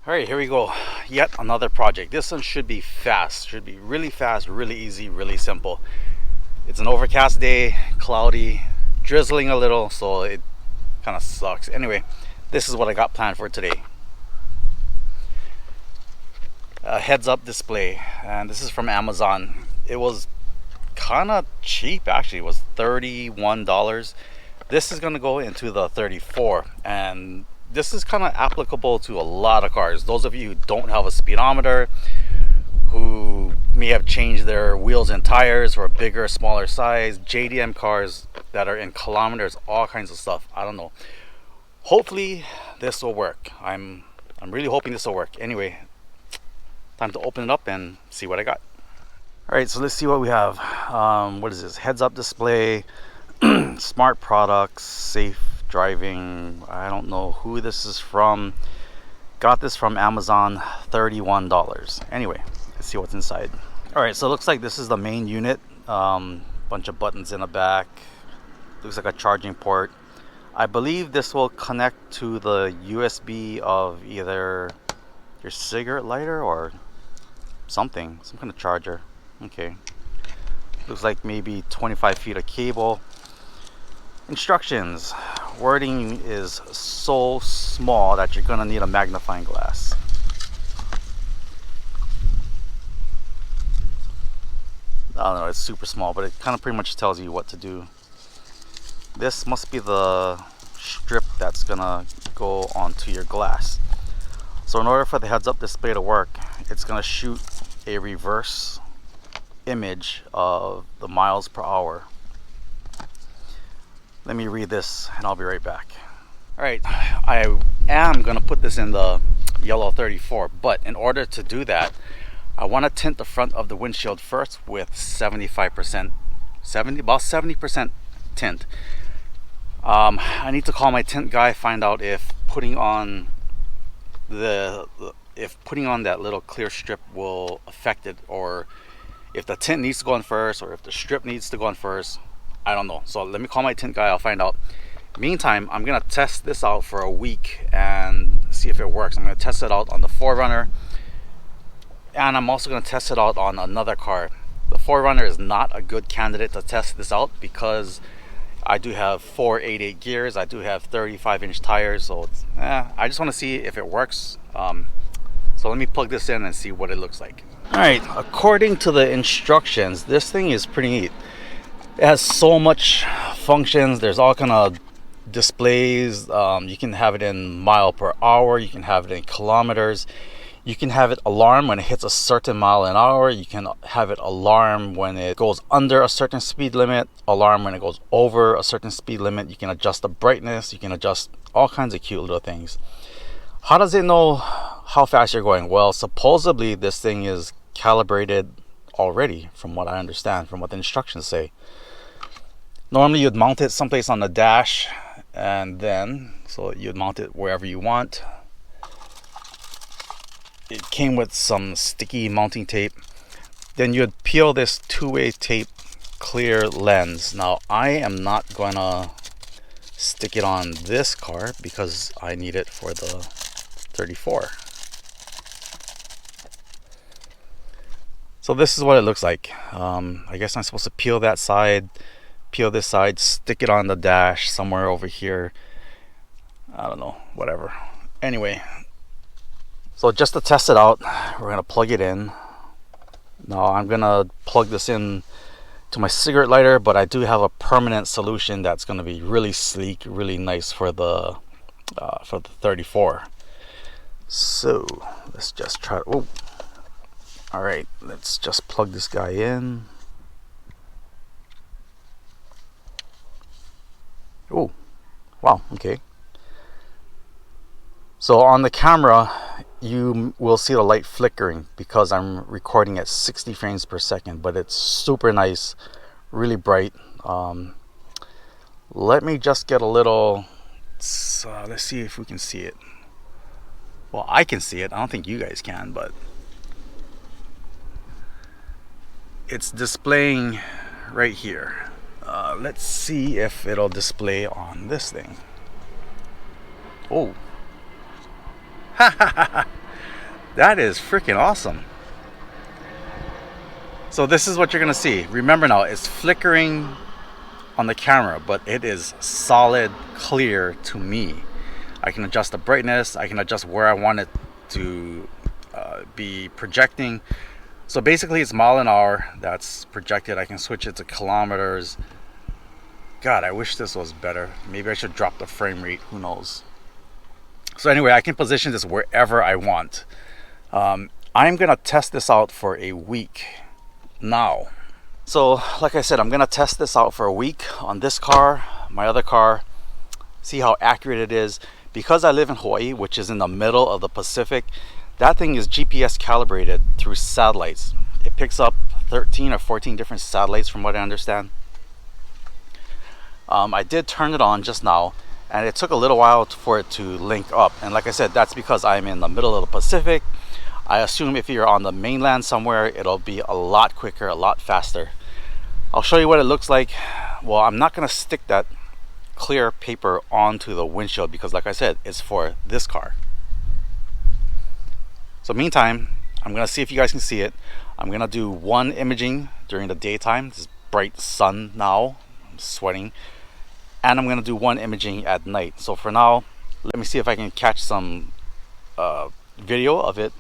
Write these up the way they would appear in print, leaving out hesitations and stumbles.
All right, here we go. Yet another project. This one should be fast. Should be really fast, really easy, really simple. It's an overcast day, cloudy, drizzling a little, so it kind of sucks. Anyway, this is what I got planned for today. A heads-up display, and this is from Amazon. It was kind of cheap, actually. It was $31. This is going to go into the 34, and this is kind of applicable to a lot of cars. Those of you who don't have a speedometer, who may have changed their wheels and tires for a bigger, smaller size, JDM cars that are in kilometers, all kinds of stuff. I don't know. Hopefully this will work. I'm really hoping this will work. Anyway, time to open it up and see what I got. All right, so let's see what we have. What is this? Heads-up display, smart products, safe driving. I don't know who this is from. Got this from Amazon, $31. Anyway, let's see what's inside. All right, so it looks like this is the main unit. Bunch of buttons in the back. Looks like a charging port. I believe this will connect to the USB of either your cigarette lighter or something, some kind of charger. Okay, looks like maybe 25 feet of cable. Instructions. Wording is so small that you're gonna need a magnifying glass. I don't know, it's super small, but it kind of pretty much tells you what to do. This must be the strip that's gonna go onto your glass. So in order for the heads-up display to work, it's gonna shoot a reverse image of the miles per hour. Let me read this and I'll be right back. All right, I am gonna put this in the yellow 34, but in order to do that, I want to tint the front of the windshield first with 75%, about 70% tint. I need to call my tint guy, find out if putting on that little clear strip will affect it, or if the tint needs to go on first, or if the strip needs to go on first. I don't know. So let me call my tint guy, I'll find out. Meantime, I'm gonna test this out for a week and see if it works. I'm gonna test it out on the 4Runner, and I'm also gonna test it out on another car. The 4Runner is not a good candidate to test this out because I do have 488 gears, I do have 35-inch tires, so I just want to see if it works. So let me plug this in and see what it looks like. All right, according to the instructions, this thing is pretty neat. It has so much functions. There's all kind of displays. You can have it in mile per hour, you can have it in kilometers, you can have it alarm when it hits a certain mile an hour, you can have it alarm when it goes under a certain speed limit, alarm when it goes over a certain speed limit. You can adjust the brightness, you can adjust all kinds of cute little things. How does it know how fast you're going? Well, supposedly this thing is calibrated already, from what I understand, from what the instructions say. Normally you'd mount it someplace on the dash, and then so you'd mount it wherever you want. It came with some sticky mounting tape. Then you'd peel this two-way tape clear lens. Now I am not gonna stick it on this car because I need it for the 34. So this is what it looks like. I guess I'm supposed to peel that side, peel this side, stick it on the dash somewhere over here. I don't know, whatever. Anyway, so just to test it out, we're gonna plug it in. Now I'm gonna plug this in to my cigarette lighter, but I do have a permanent solution that's gonna be really sleek, really nice for the 34. So let's just try. Oh, all right, let's just plug this guy in. Oh, wow, okay. So on the camera, you will see the light flickering because I'm recording at 60 frames per second, but it's super nice, really bright. Let me just get a little, let's see if we can see it. Well, I can see it. I don't think you guys can, but it's displaying right here. Let's see if it'll display on this thing. Oh, That is freaking awesome. So this is what you're gonna see. Remember now, it's flickering on the camera, but it is solid clear to me. I can adjust the brightness, I can adjust where I want it to be projecting. So basically it's mile an hour that's projected. I can switch it to kilometers. God, I wish this was better. Maybe I should drop the frame rate, who knows. So anyway, I can position this wherever I want. I'm gonna test this out for a week now. So like I said, I'm gonna test this out for a week on this car, my other car, see how accurate it is. Because I live in Hawaii, which is in the middle of the Pacific, that thing is GPS calibrated through satellites. It picks up 13 or 14 different satellites from what I understand. I did turn it on just now, and it took a little while for it to link up. And like I said, that's because I'm in the middle of the Pacific. I assume if you're on the mainland somewhere, it'll be a lot quicker, a lot faster. I'll show you what it looks like. Well, I'm not gonna stick that clear paper onto the windshield because like I said, it's for this car. So meantime, I'm gonna see if you guys can see it. I'm gonna do one imaging during the daytime. This bright sun now, I'm sweating. And I'm gonna do one imaging at night. So for now, let me see if I can catch some video of it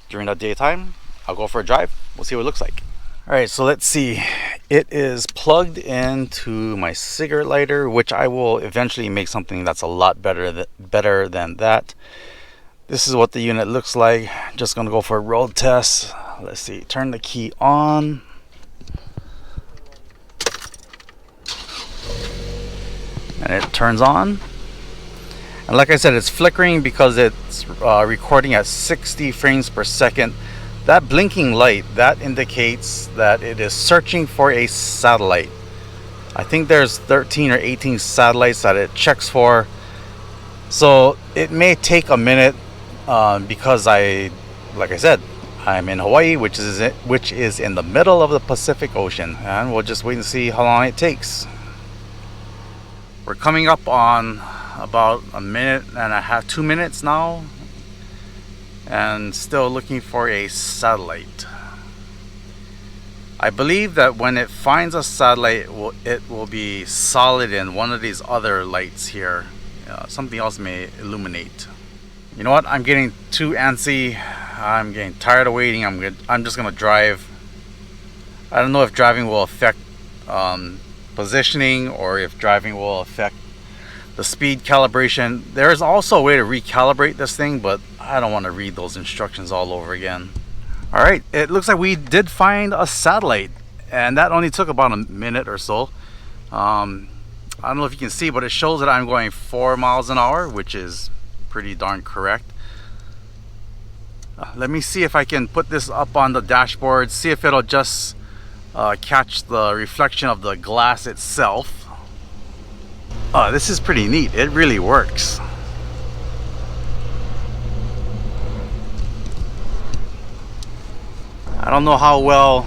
during the daytime. I'll go for a drive. We'll see what it looks like. All right, so let's see. It is plugged into my cigarette lighter, which I will eventually make something that's a lot better than that. This is what the unit looks like. Just gonna go for a road test. Let's see, turn the key on. And it turns on. And like I said, it's flickering because it's recording at 60 frames per second. That blinking light, that indicates that it is searching for a satellite. I think there's 13 or 18 satellites that it checks for. So it may take a minute because like I said, I'm in Hawaii, which is in the middle of the Pacific Ocean. And we'll just wait and see how long it takes. We're coming up on about a minute and a half, 2 minutes now, and still looking for a satellite. I believe that when it finds a satellite, it will be solid in one of these other lights here. Something else may illuminate. You know what? I'm getting too antsy. I'm getting tired of waiting. I'm just gonna drive. I don't know if driving will affect positioning or if driving will affect the speed calibration. There is also a way to recalibrate this thing, but I don't want to read those instructions all over again. All right, it looks like we did find a satellite, and that only took about a minute or so. I don't know if you can see, but it shows that I'm going 4 miles an hour, which is pretty darn correct. Let me see if I can put this up on the dashboard, see if it'll just catch the reflection of the glass itself. This is pretty neat. It really works. I don't know how well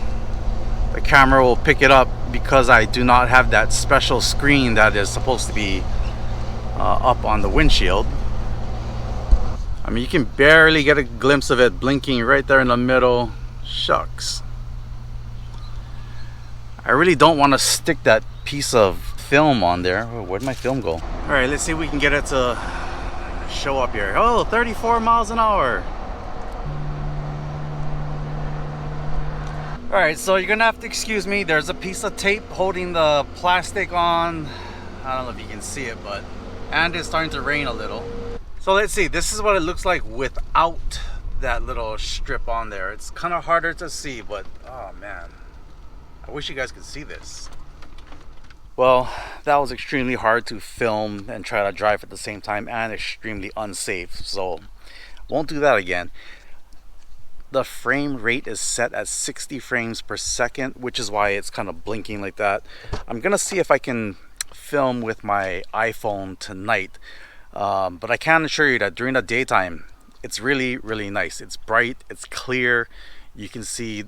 the camera will pick it up because I do not have that special screen that is supposed to be up on the windshield. I mean, you can barely get a glimpse of it blinking right there in the middle. Shucks. I really don't want to stick that piece of film on there. Where'd my film go? All right, let's see if we can get it to show up here. Oh, 34 miles an hour. All right, so you're gonna have to excuse me. There's a piece of tape holding the plastic on. I don't know if you can see it, and it's starting to rain a little. So let's see, this is what it looks like without that little strip on there. It's kind of harder to see, but oh man, I wish you guys could see this. Well, that was extremely hard to film and try to drive at the same time, and extremely unsafe, so won't do that again. The frame rate is set at 60 frames per second, which is why it's kind of blinking like that. I'm gonna see if I can film with my iPhone tonight, but I can assure you that during the daytime it's really nice. It's bright, it's clear, you can see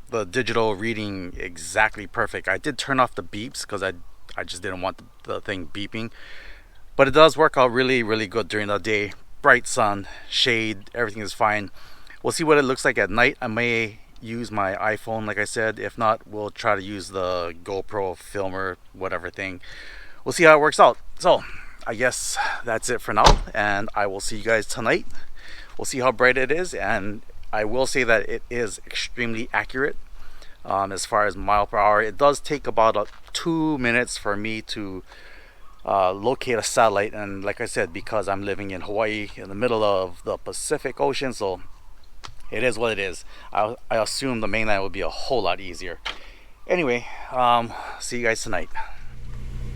the digital reading exactly perfect. I did turn off the beeps because I just didn't want the thing beeping, but it does work out really good during the day. Bright sun, shade, everything is fine. We'll see what it looks like at night. I may use my iPhone like I said. If not, we'll try to use the GoPro filmer, whatever thing. We'll see how it works out. So I guess that's it for now, and I will see you guys tonight. We'll see how bright it is, and I will say that it is extremely accurate as far as mile per hour. It does take about 2 minutes for me to locate a satellite, and like I said, because I'm living in Hawaii in the middle of the Pacific Ocean, so it is what it is. I assume the mainland would be a whole lot easier. Anyway, see you guys tonight.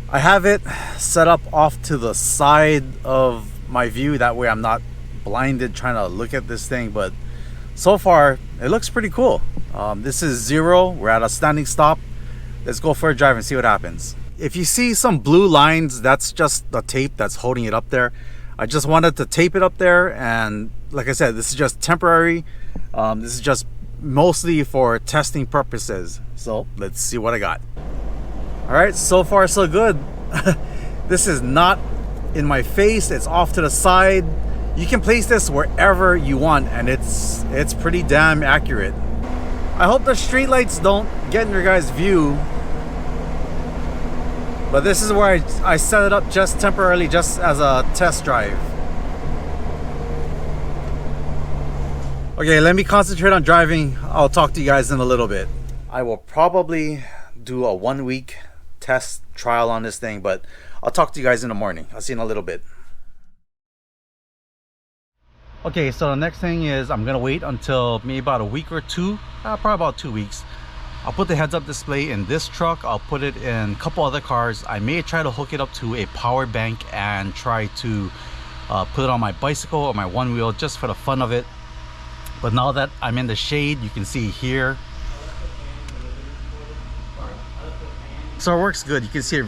I have it set up off to the side of my view, that way I'm not blinded trying to look at this thing, but so far it looks pretty cool. This is 0, we're at a standing stop. Let's go for a drive and see what happens. If you see some blue lines, that's just the tape that's holding it up there. I just wanted to tape it up there, and like I said, this is just temporary. This is just mostly for testing purposes. So let's see what I got. All right, so far so good. This is not in my face, it's off to the side. You can place this wherever you want, and it's pretty damn accurate. I hope the street lights don't get in your guys' view, but this is where I set it up just temporarily, just as a test drive. Okay, let me concentrate on driving. I'll talk to you guys in a little bit. I will probably do a 1-week test trial on this thing, but I'll talk to you guys in the morning. I'll see you in a little bit. Okay, so the next thing is I'm gonna wait until maybe about a week or two, probably about 2 weeks. I'll put the heads-up display in this truck. I'll put it in a couple other cars. I may try to hook it up to a power bank and try to put it on my bicycle or my one wheel just for the fun of it. But now that I'm in the shade, you can see here. So it works good. You can see it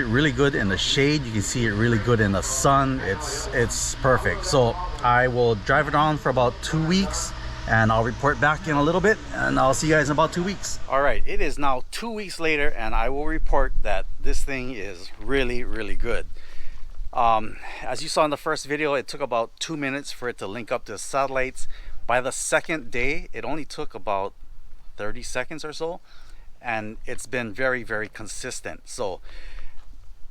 really good in the shade. You can see it really good in the sun. It's perfect. So I will drive it on for about 2 weeks, and I'll report back in a little bit, and I'll see you guys in about 2 weeks. All right, it is now 2 weeks later, and I will report that this thing is really good. As you saw in the first video, it took about 2 minutes for it to link up to the satellites. By the second day, it only took about 30 seconds or so, and it's been very consistent. So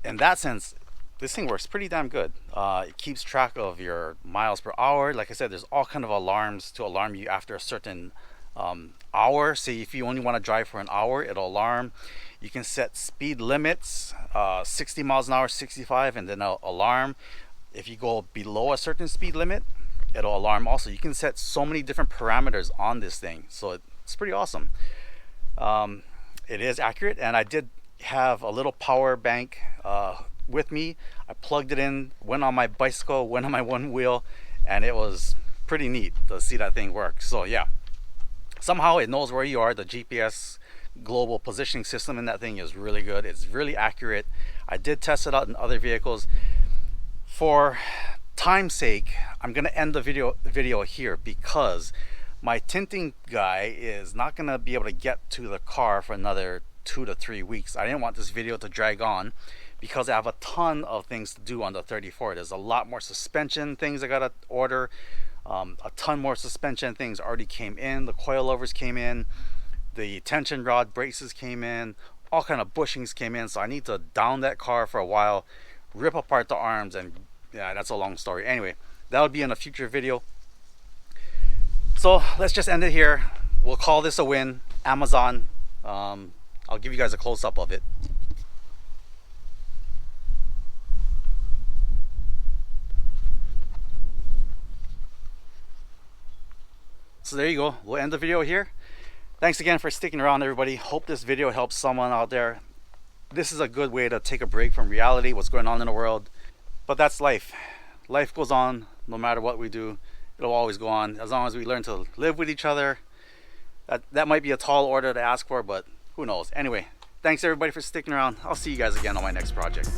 in that sense, this thing works pretty damn good. It keeps track of your miles per hour. Like I said, there's all kind of alarms to alarm you after a certain hour. Say if you only want to drive for an hour, it'll alarm. You can set speed limits, 60 miles an hour, 65, and then it'll alarm. If you go below a certain speed limit, it'll alarm also. You can set so many different parameters on this thing, so it's pretty awesome. It is accurate, and I did have a little power bank with me. I plugged it in, went on my bicycle, went on my one wheel, and it was pretty neat to see that thing work. So yeah, somehow it knows where you are. The GPS global positioning system in that thing is really good. It's really accurate. I did test it out in other vehicles. For time's sake, I'm gonna end the video here, because my tinting guy is not gonna be able to get to the car for another 2 to 3 weeks. I didn't want this video to drag on because I have a ton of things to do on the 34. There's a lot more suspension things I gotta order. A ton more suspension things already came in. The coilovers came in, the tension rod braces came in, all kind of bushings came in. So I need to down that car for a while, rip apart the arms, and yeah, that's a long story. Anyway, that'll be in a future video. So let's just end it here. We'll call this a win. Amazon. I'll give you guys a close-up of it. So there you go. We'll end the video here. Thanks again for sticking around, everybody. Hope this video helps someone out there. This is a good way to take a break from reality, what's going on in the world. But that's life. Life goes on no matter what we do. It'll always go on as long as we learn to live with each other. That might be a tall order to ask for, but who knows. Anyway, thanks everybody for sticking around. I'll see you guys again on my next project.